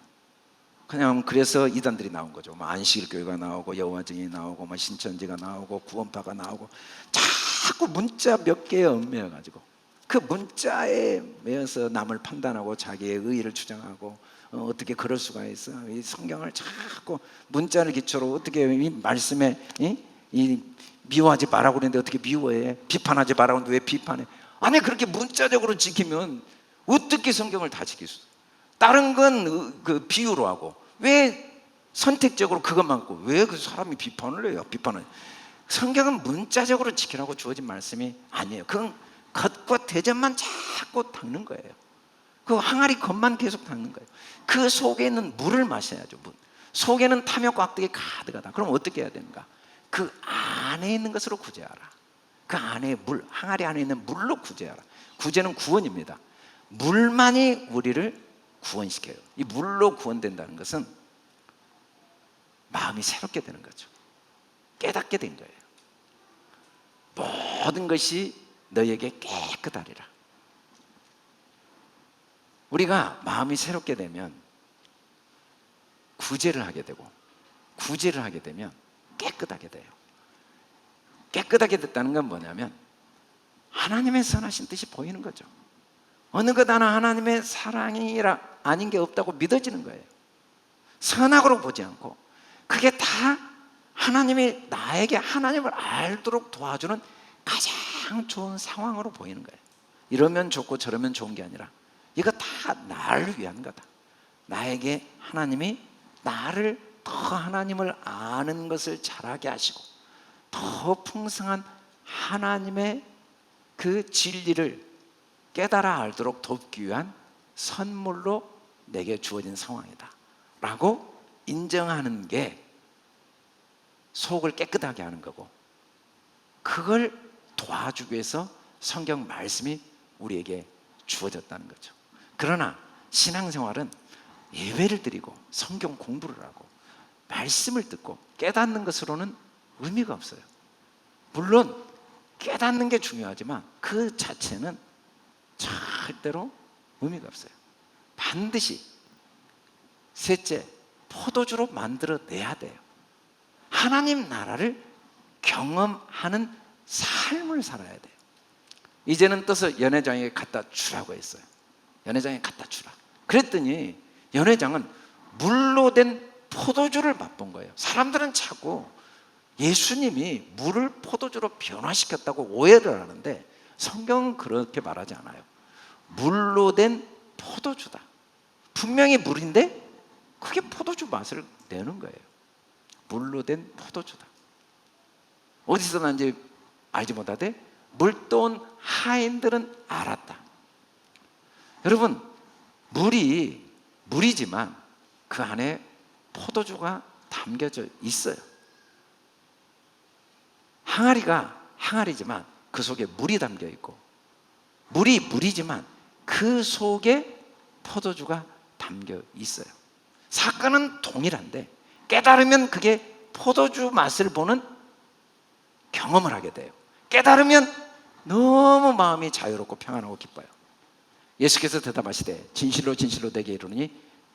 그냥 그래서 이단들이 나온 거죠. 뭐 안식일 교회가 나오고 여호와 증인이 나오고 뭐 신천지가 나오고 구원파가 나오고, 자꾸 문자 몇 개에 얽매여 가지고 그 문자에 매여서 남을 판단하고 자기의 의의를 주장하고, 어떻게 그럴 수가 있어? 이 성경을 자꾸 문자를 기초로 어떻게 이 말씀에 이 미워하지 말라고 그랬는데 어떻게 미워해? 비판하지 말라고 했는데 왜 비판해? 아니, 그렇게 문자적으로 지키면 어떻게 성경을 다 지킬 수 있어? 다른 건 그 비유로 하고, 왜 선택적으로 그것만 갖고 왜 그 사람이 비판을 해요? 비판을. 성경은 문자적으로 지키라고 주어진 말씀이 아니에요. 그건 겉과 대접만 자꾸 닦는 거예요. 그 항아리 겉만 계속 닦는 거예요. 그 속에 있는 물을 마셔야죠. 물. 속에는 탐욕과 악독이 가득하다. 그럼 어떻게 해야 되는가? 그 안에 있는 것으로 구제하라. 그 안에 물, 항아리 안에 있는 물로 구제하라. 구제는 구원입니다. 물만이 우리를 구원시켜요. 이 물로 구원된다는 것은 마음이 새롭게 되는 거죠. 깨닫게 된 거예요. 모든 것이 너에게 깨끗하리라. 우리가 마음이 새롭게 되면 구제를 하게 되고, 구제를 하게 되면 깨끗하게 돼요. 깨끗하게 됐다는 건 뭐냐면 하나님의 선하신 뜻이 보이는 거죠. 어느 것 하나 하나님의 사랑이라 아닌 게 없다고 믿어지는 거예요. 선악으로 보지 않고, 그게 다 하나님이 나에게 하나님을 알도록 도와주는 가장 좋은 상황으로 보이는 거예요. 이러면 좋고 저러면 좋은 게 아니라 이거 다 나를 위한 거다. 나에게 하나님이 나를 더 하나님을 아는 것을 잘하게 하시고, 더 풍성한 하나님의 그 진리를 깨달아 알도록 돕기 위한 선물로 내게 주어진 상황이다 라고 인정하는 게 속을 깨끗하게 하는 거고, 그걸 도와주기 위해서 성경 말씀이 우리에게 주어졌다는 거죠. 그러나 신앙생활은 예배를 드리고 성경 공부를 하고 말씀을 듣고 깨닫는 것으로는 의미가 없어요. 물론 깨닫는 게 중요하지만 그 자체는 절대로 의미가 없어요. 반드시 셋째, 포도주로 만들어내야 돼요. 하나님 나라를 경험하는 삶을 살아야 돼요. 이제는 떠서 연회장에 갖다 주라고 했어요. 연회장에 갖다 주라. 그랬더니 연회장은 물로 된 포도주를 맛본 거예요. 사람들은 자꾸 예수님이 물을 포도주로 변화시켰다고 오해를 하는데 성경은 그렇게 말하지 않아요. 물로 된 포도주다. 분명히 물인데 그게 포도주 맛을 내는 거예요. 물로 된 포도주다. 어디서 난지 알지 못하되 물도온 하인들은 알았다. 여러분, 물이지만 그 안에 포도주가 담겨져 있어요. 항아리가 항아리지만 그 속에 물이 담겨 있고, 물이지만 그 속에 포도주가 담겨 있어요. 사건은 동일한데 깨달으면 그게 포도주 맛을 보는 경험을 하게 돼요. 깨달으면 너무 마음이 자유롭고 평안하고 기뻐요. 예수께서 대답하시되 진실로 진실로 내게 이르노니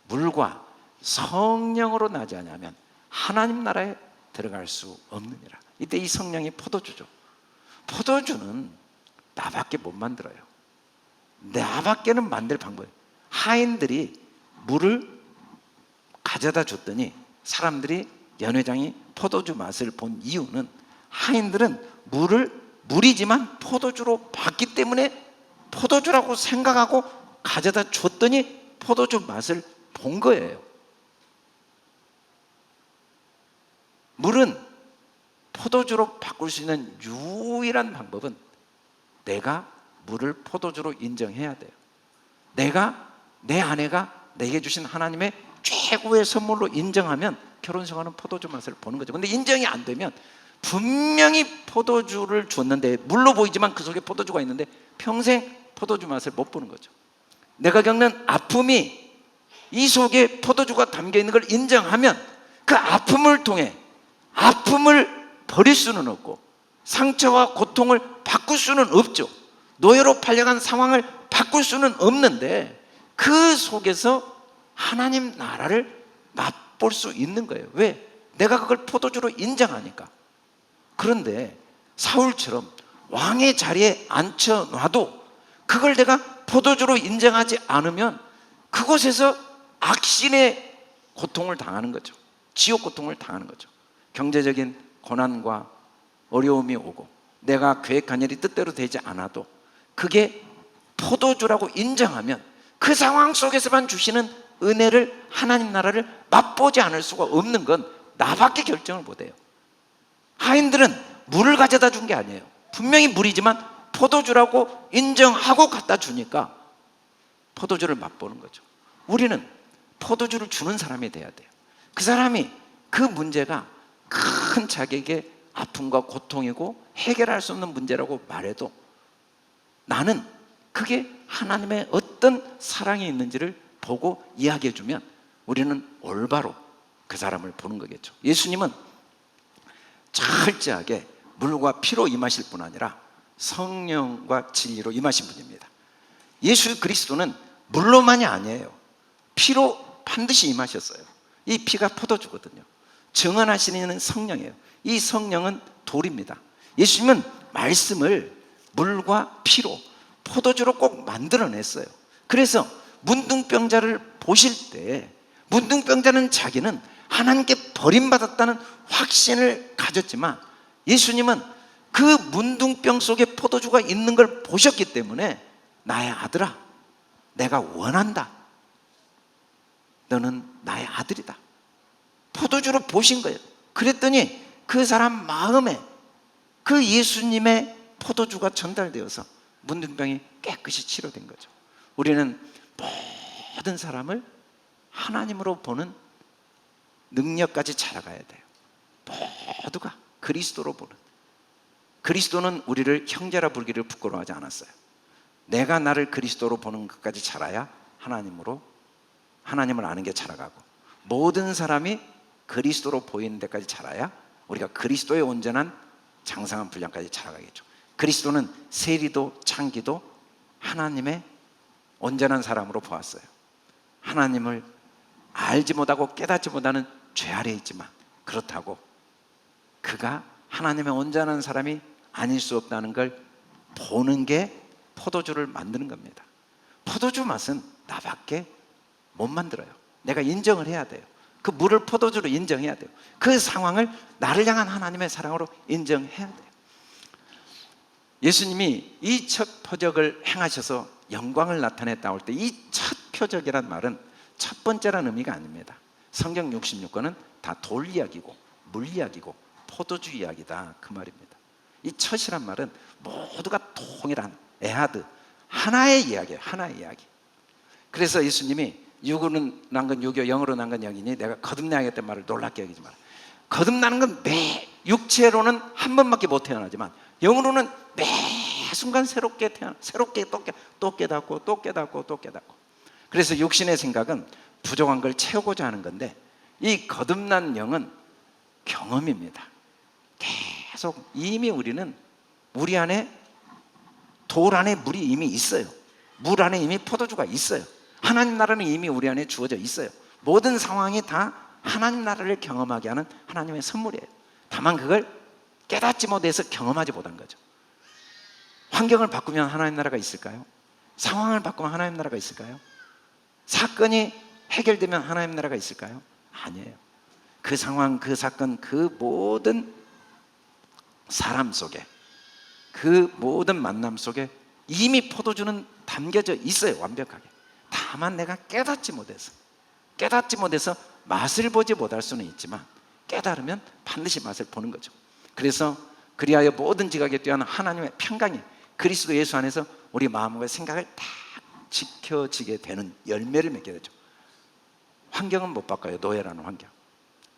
물과 성령으로 나지 아니하면 하나님 나라에 들어갈 수 없느니라. 이때 이 성령이 포도주죠. 포도주는 나밖에 못 만들어요. 나밖에는 만들 방법이, 하인들이 물을 가져다 줬더니 사람들이, 연회장이 포도주 맛을 본 이유는 하인들은 물이지만 포도주로 봤기 때문에 포도주라고 생각하고 가져다 줬더니 포도주 맛을 본 거예요. 물은 포도주로 바꿀 수 있는 유일한 방법은 내가 물을 포도주로 인정해야 돼요. 내 아내가 내게 주신 하나님의 최고의 선물로 인정하면 결혼생활은 포도주 맛을 보는 거죠. 근데 인정이 안 되면 분명히 포도주를 줬는데, 물로 보이지만 그 속에 포도주가 있는데 평생 포도주 맛을 못 보는 거죠. 내가 겪는 아픔이 이 속에 포도주가 담겨 있는 걸 인정하면 그 아픔을 통해 아픔을 버릴 수는 없고 상처와 고통을 바꿀 수는 없죠. 노예로 팔려간 상황을 바꿀 수는 없는데 그 속에서 하나님 나라를 맛볼 수 있는 거예요. 왜? 내가 그걸 포도주로 인정하니까. 그런데 사울처럼 왕의 자리에 앉혀놔도 그걸 내가 포도주로 인정하지 않으면 그곳에서 악신의 고통을 당하는 거죠. 지옥 고통을 당하는 거죠. 경제적인 고난과 어려움이 오고 내가 계획한 일이 뜻대로 되지 않아도 그게 포도주라고 인정하면 그 상황 속에서만 주시는 은혜를, 하나님 나라를 맛보지 않을 수가 없는 건 나밖에 결정을 못해요. 하인들은 물을 가져다 준 게 아니에요. 분명히 물이지만 포도주라고 인정하고 갖다 주니까 포도주를 맛보는 거죠. 우리는 포도주를 주는 사람이 돼야 돼요. 그 사람이 그 문제가 큰 자기에게 아픔과 고통이고 해결할 수 없는 문제라고 말해도 나는 그게 하나님의 어떤 사랑이 있는지를 보고 이야기해 주면 우리는 올바로 그 사람을 보는 거겠죠. 예수님은 철저하게 물과 피로 임하실 뿐 아니라 성령과 진리로 임하신 분입니다. 예수 그리스도는 물로만이 아니에요. 피로 반드시 임하셨어요. 이 피가 포도주거든요. 증언하시는 성령이에요. 이 성령은 돌입니다. 예수님은 말씀을 물과 피로, 포도주로 꼭 만들어냈어요. 그래서 문둥병자를 보실 때 문둥병자는 자기는 하나님께 버림받았다는 확신을 가졌지만 예수님은 그 문둥병 속에 포도주가 있는 걸 보셨기 때문에 나의 아들아, 내가 원한다. 너는 나의 아들이다. 포도주로 보신 거예요. 그랬더니 그 사람 마음에 그 예수님의 포도주가 전달되어서 문둥병이 깨끗이 치료된 거죠. 우리는 모든 사람을 하나님으로 보는 능력까지 자라가야 돼요. 모두가 그리스도로 보는. 그리스도는 우리를 형제라 부르기를 부끄러워하지 않았어요. 내가 나를 그리스도로 보는 것까지 자라야 하나님을 아는 게 자라가고, 모든 사람이 그리스도로 보이는 데까지 자라야 우리가 그리스도의 온전한 장성한 분량까지 자라가겠죠. 그리스도는 세리도 창기도 하나님의 온전한 사람으로 보았어요. 하나님을 알지 못하고 깨닫지 못하는 죄 아래에 있지만 그렇다고 그가 하나님의 온전한 사람이 아닐 수 없다는 걸 보는 게 포도주를 만드는 겁니다. 포도주 맛은 나밖에 못 만들어요. 내가 인정을 해야 돼요. 그 물을 포도주로 인정해야 돼요. 그 상황을 나를 향한 하나님의 사랑으로 인정해야 돼요. 예수님이 이 첫 표적을 행하셔서 영광을 나타냈다 올 때 이 첫 표적이란 말은 첫 번째라는 의미가 아닙니다. 성경 66권은 다 돌 이야기고 물 이야기고 포도주 이야기다, 그 말입니다. 이 첫이란 말은 모두가 동일한 에하드, 하나의 이야기예요. 하나의 이야기. 그래서 예수님이 육으로 난 건 육이요 영으로 난 건 영이니 내가 거듭나야겠다는 말을 놀랍게 여기지 마라. 거듭나는 건 매 육체로는 한 번밖에 못 태어나지만 영으로는 매 순간 새롭게 또 깨닫고 또 깨닫고 또 깨닫고. 그래서 육신의 생각은 부족한 걸 채우고자 하는 건데 이 거듭난 영은 경험입니다. 계속 이미 우리는 우리 안에 돌 안에 물이 이미 있어요. 물 안에 이미 포도주가 있어요. 하나님 나라는 이미 우리 안에 주어져 있어요. 모든 상황이 다 하나님 나라를 경험하게 하는 하나님의 선물이에요. 다만 그걸 깨닫지 못해서 경험하지 못한 거죠. 환경을 바꾸면 하나님 나라가 있을까요? 상황을 바꾸면 하나님 나라가 있을까요? 사건이 해결되면 하나님 나라가 있을까요? 아니에요. 그 상황, 그 사건, 그 모든 사람 속에, 그 모든 만남 속에 이미 포도주는 담겨져 있어요. 완벽하게. 다만 내가 깨닫지 못해서 맛을 보지 못할 수는 있지만 깨달으면 반드시 맛을 보는 거죠. 그래서 그리하여 모든 지각에 뛰어난 하나님의 평강이 그리스도 예수 안에서 우리 마음과 생각을 다 지켜지게 되는 열매를 맺게 되죠. 환경은 못 바꿔요. 노예라는 환경,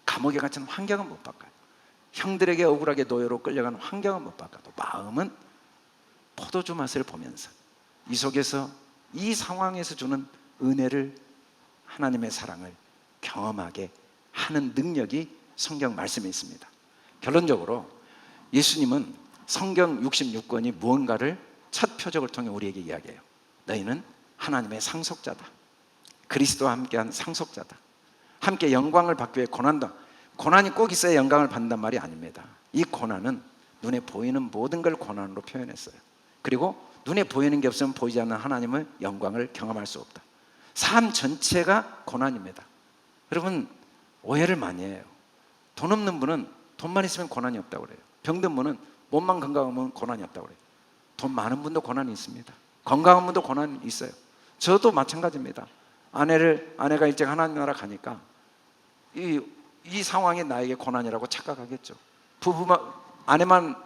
감옥에 갇힌 환경은 못 바꿔요. 형들에게 억울하게 노예로 끌려가는 환경은 못 바꿔도 마음은 포도주 맛을 보면서 이 속에서 이 상황에서 주는 은혜를, 하나님의 사랑을 경험하게 하는 능력이 성경 말씀에 있습니다. 결론적으로 예수님은 성경 66권이 무언가를 첫 표적을 통해 우리에게 이야기해요. 너희는 하나님의 상속자다. 그리스도와 함께한 상속자다. 함께 영광을 받기 위해 고난다. 고난이 꼭 있어야 영광을 받는단 말이 아닙니다. 이 고난은 눈에 보이는 모든 걸 고난으로 표현했어요. 그리고 눈에 보이는 게 없으면 보이지 않는 하나님의 영광을 경험할 수 없다. 삶 전체가 고난입니다. 여러분, 오해를 많이 해요. 돈 없는 분은 돈만 있으면 고난이 없다고 그래요. 병든 분은 몸만 건강하면 고난이 없다고 그래요. 돈 많은 분도 고난이 있습니다. 건강한 분도 고난이 있어요. 저도 마찬가지입니다. 아내가 일찍 하나님 나라 가니까 이 상황이 나에게 고난이라고 착각하겠죠. 아내만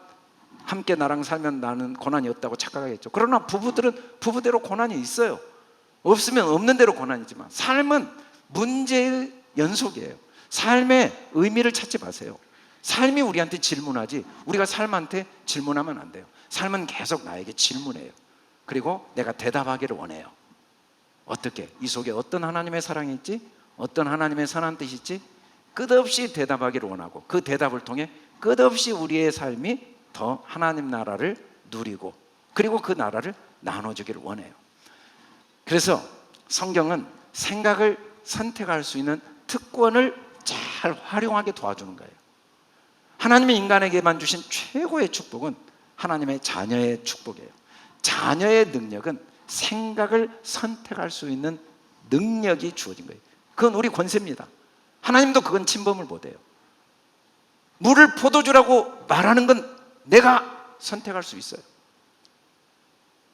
함께 나랑 살면 나는 고난이 없다고 착각하겠죠. 그러나 부부들은 부부대로 고난이 있어요. 없으면 없는 대로 고난이지만 삶은 문제의 연속이에요. 삶의 의미를 찾지 마세요. 삶이 우리한테 질문하지 우리가 삶한테 질문하면 안 돼요. 삶은 계속 나에게 질문해요. 그리고 내가 대답하기를 원해요. 어떻게? 이 속에 어떤 하나님의 사랑이 있지? 어떤 하나님의 선한 뜻이 있지? 끝없이 대답하기를 원하고 그 대답을 통해 끝없이 우리의 삶이 더 하나님 나라를 누리고 그리고 그 나라를 나눠주기를 원해요. 그래서 성경은 생각을 선택할 수 있는 특권을 잘 활용하게 도와주는 거예요. 하나님이 인간에게만 주신 최고의 축복은 하나님의 자녀의 축복이에요. 자녀의 능력은 생각을 선택할 수 있는 능력이 주어진 거예요. 그건 우리 권세입니다. 하나님도 그건 침범을 못해요. 물을 포도주라고 말하는 건 내가 선택할 수 있어요.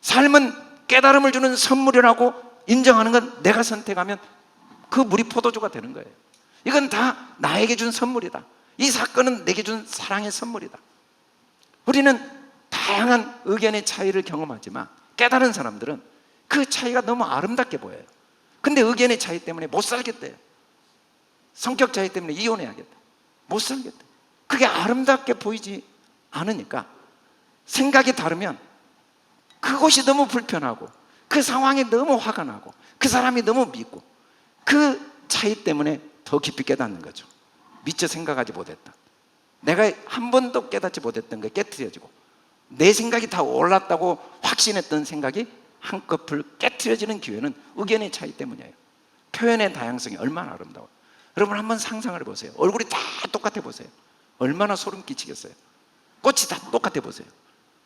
삶은 깨달음을 주는 선물이라고 인정하는 건 내가 선택하면 그 물이 포도주가 되는 거예요. 이건 다 나에게 준 선물이다. 이 사건은 내게 준 사랑의 선물이다. 우리는 다양한 의견의 차이를 경험하지만 깨달은 사람들은 그 차이가 너무 아름답게 보여요. 근데 의견의 차이 때문에 못 살겠대요. 성격 차이 때문에 이혼해야겠다. 못 살겠다. 그게 아름답게 보이지 않으니까 생각이 다르면 그것이 너무 불편하고 그 상황이 너무 화가 나고 그 사람이 너무 믿고 그 차이 때문에 더 깊이 깨닫는 거죠. 미처 생각하지 못했다. 내가 한 번도 깨닫지 못했던 게 깨트려지고 내 생각이 다 옳았다고 확신했던 생각이 한꺼풀 깨트려지는 기회는 의견의 차이 때문이에요. 표현의 다양성이 얼마나 아름다워요. 여러분 한번 상상을 해보세요. 얼굴이 다 똑같아 보세요. 얼마나 소름 끼치겠어요. 꽃이 다 똑같아 보세요.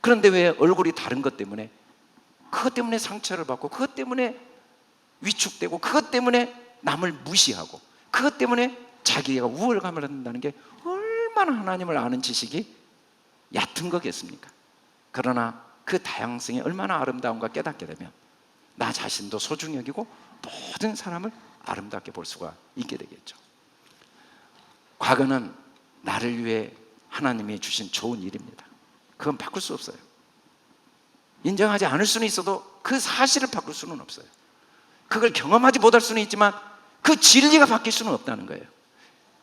그런데 왜 얼굴이 다른 것 때문에 그것 때문에 상처를 받고 그것 때문에 위축되고 그것 때문에 남을 무시하고 그것 때문에 자기가 우월감을 얻는다는 게 얼마나 하나님을 아는 지식이 얕은 거겠습니까? 그러나 그 다양성이 얼마나 아름다운가 깨닫게 되면 나 자신도 소중히 여기고 모든 사람을 아름답게 볼 수가 있게 되겠죠. 과거는 나를 위해 하나님이 주신 좋은 일입니다. 그건 바꿀 수 없어요. 인정하지 않을 수는 있어도 그 사실을 바꿀 수는 없어요. 그걸 경험하지 못할 수는 있지만 그 진리가 바뀔 수는 없다는 거예요.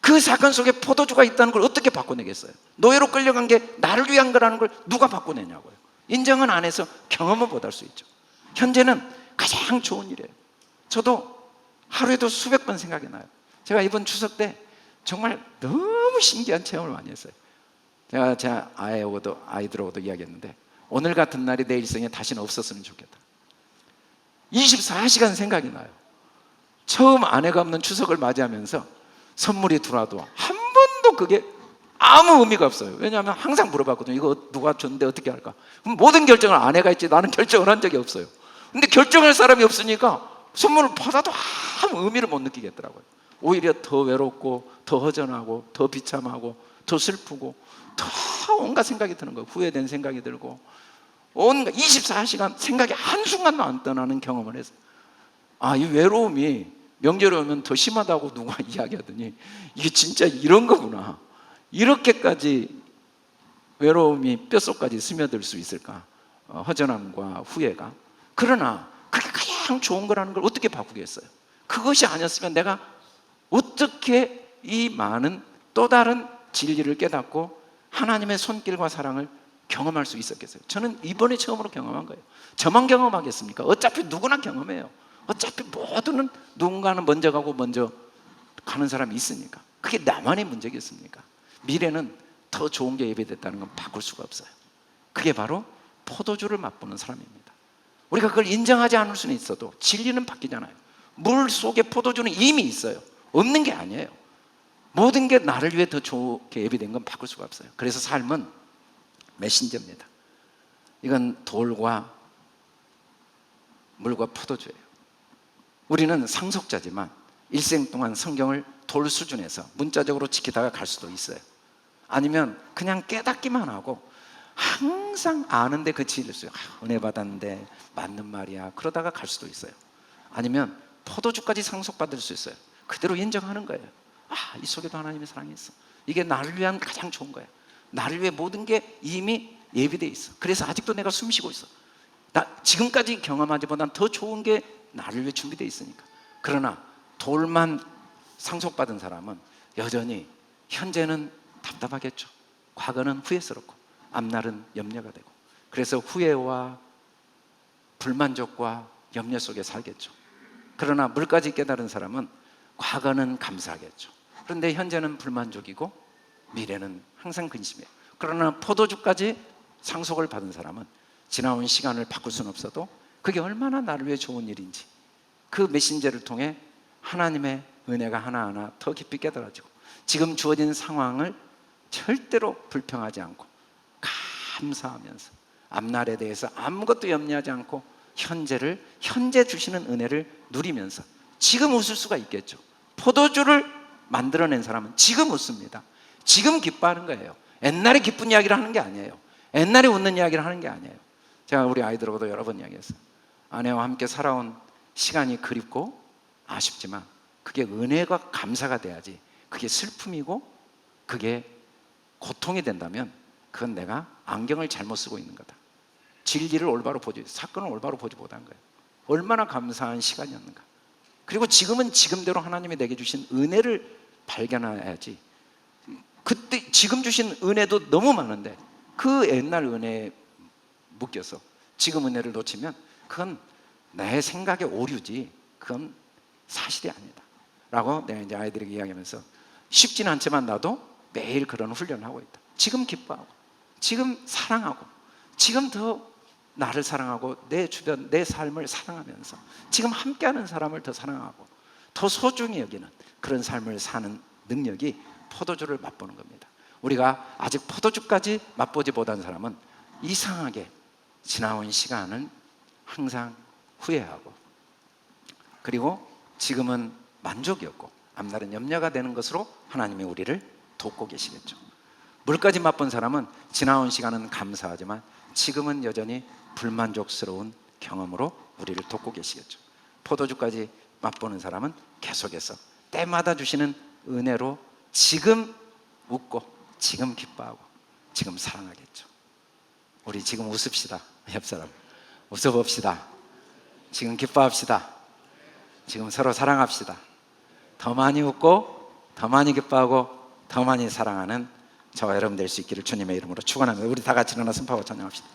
그 사건 속에 포도주가 있다는 걸 어떻게 바꿔내겠어요? 노예로 끌려간 게 나를 위한 거라는 걸 누가 바꿔내냐고요. 인정은 안 해서 경험은 못할 수 있죠. 현재는 가장 좋은 일이에요. 저도 하루에도 수백 번 생각이 나요. 제가 이번 추석 때 정말 너무 신기한 체험을 많이 했어요. 제가 제 아이들하고도 이야기했는데, 오늘 같은 날이 내 일생에 다시는 없었으면 좋겠다. 24시간 생각이 나요. 처음 아내가 없는 추석을 맞이하면서 선물이 들어와도 한 번도 그게 아무 의미가 없어요. 왜냐하면 항상 물어봤거든요. 이거 누가 줬는데 어떻게 할까? 그럼 모든 결정을 아내가 했지 나는 결정을 한 적이 없어요. 근데 결정할 사람이 없으니까 선물을 받아도 아무 의미를 못 느끼겠더라고요. 오히려 더 외롭고 더 허전하고 더 비참하고 더 슬프고 더 온갖 생각이 드는 거예요. 후회된 생각이 들고 온갖 24시간 생각이 한순간도 안 떠나는 경험을 했어요. 이 외로움이 명절에 오면 더 심하다고 누가 이야기하더니 이게 진짜 이런 거구나. 이렇게까지 외로움이 뼛속까지 스며들 수 있을까? 허전함과 후회가. 그러나 그게 가장 좋은 거라는 걸 어떻게 바꾸겠어요? 그것이 아니었으면 내가 어떻게 이 많은 또 다른 진리를 깨닫고 하나님의 손길과 사랑을 경험할 수 있었겠어요? 저는 이번에 처음으로 경험한 거예요. 저만 경험하겠습니까? 어차피 누구나 경험해요. 어차피 모두는 누군가는 먼저 가고 먼저 가는 사람이 있으니까. 그게 나만의 문제겠습니까? 미래는 더 좋은 게 예배됐다는 건 바꿀 수가 없어요. 그게 바로 포도주를 맛보는 사람입니다. 우리가 그걸 인정하지 않을 수는 있어도 진리는 바뀌잖아요. 물 속에 포도주는 이미 있어요. 없는 게 아니에요. 모든 게 나를 위해 더 좋게 예비된 건 바꿀 수가 없어요. 그래서 삶은 메신저입니다. 이건 돌과 물과 포도주예요. 우리는 상속자지만 일생 동안 성경을 돌 수준에서 문자적으로 지키다가 갈 수도 있어요. 아니면 그냥 깨닫기만 하고 항상 아는데 그치를 수요. 은혜 받았는데 맞는 말이야. 그러다가 갈 수도 있어요. 아니면 포도주까지 상속받을 수 있어요. 그대로 인정하는 거예요. 이 속에도 하나님의 사랑이 있어. 이게 나를 위한 가장 좋은 거야. 나를 위해 모든 게 이미 예비되어 있어. 그래서 아직도 내가 숨 쉬고 있어. 지금까지 경험하지보단 더 좋은 게 나를 위해 준비되어 있으니까. 그러나 돌만 상속받은 사람은 여전히 현재는 답답하겠죠. 과거는 후회스럽고 앞날은 염려가 되고, 그래서 후회와 불만족과 염려 속에 살겠죠. 그러나 물까지 깨달은 사람은 과거는 감사하겠죠. 그런데 현재는 불만족이고 미래는 항상 근심해요. 그러나 포도주까지 상속을 받은 사람은 지나온 시간을 바꿀 수는 없어도 그게 얼마나 나를 위해 좋은 일인지 그 메신저를 통해 하나님의 은혜가 하나하나 더 깊이 깨달아지고, 지금 주어진 상황을 절대로 불평하지 않고 감사하면서 앞날에 대해서 아무것도 염려하지 않고 현재 주시는 은혜를 누리면서 지금 웃을 수가 있겠죠. 포도주를 만들어낸 사람은 지금 웃습니다. 지금 기뻐하는 거예요. 옛날에 기쁜 이야기를 하는 게 아니에요. 옛날에 웃는 이야기를 하는 게 아니에요. 제가 우리 아이들하고도 여러 번 이야기했어요. 아내와 함께 살아온 시간이 그립고 아쉽지만 그게 은혜가 감사가 돼야지. 그게 슬픔이고 그게 고통이 된다면 그건 내가 안경을 잘못 쓰고 있는 거다. 진리를 올바로 보지, 사건을 올바로 보지 못한 거예요. 얼마나 감사한 시간이었는가. 그리고 지금은 지금대로 하나님이 내게 주신 은혜를 발견해야지. 그때 지금 주신 은혜도 너무 많은데 그 옛날 은혜에 묶여서 지금 은혜를 놓치면 그건 내 생각의 오류지, 그건 사실이 아니다 라고 내가 이제 아이들에게 이야기하면서, 쉽지는 않지만 나도 매일 그런 훈련을 하고 있다. 지금 기뻐하고 지금 사랑하고 지금 더 나를 사랑하고 내 주변 내 삶을 사랑하면서 지금 함께하는 사람을 더 사랑하고 더 소중히 여기는 그런 삶을 사는 능력이 포도주를 맛보는 겁니다. 우리가 아직 포도주까지 맛보지 못한 사람은 이상하게 지나온 시간은 항상 후회하고, 그리고 지금은 만족이 없고 앞날은 염려가 되는 것으로 하나님이 우리를 돕고 계시겠죠. 물까지 맛본 사람은 지나온 시간은 감사하지만 지금은 여전히 불만족스러운 경험으로 우리를 돕고 계시겠죠. 포도주까지 맛보는 사람은 계속해서 때마다 주시는 은혜로 지금 웃고 지금 기뻐하고 지금 사랑하겠죠. 우리 지금 웃읍시다. 옆사람 웃어봅시다. 지금 기뻐합시다. 지금 서로 사랑합시다. 더 많이 웃고 더 많이 기뻐하고 더 많이 사랑하는 저와 여러분 될 수 있기를 주님의 이름으로 축원합니다. 우리 다 같이 일어나 선포하고 찬양합시다.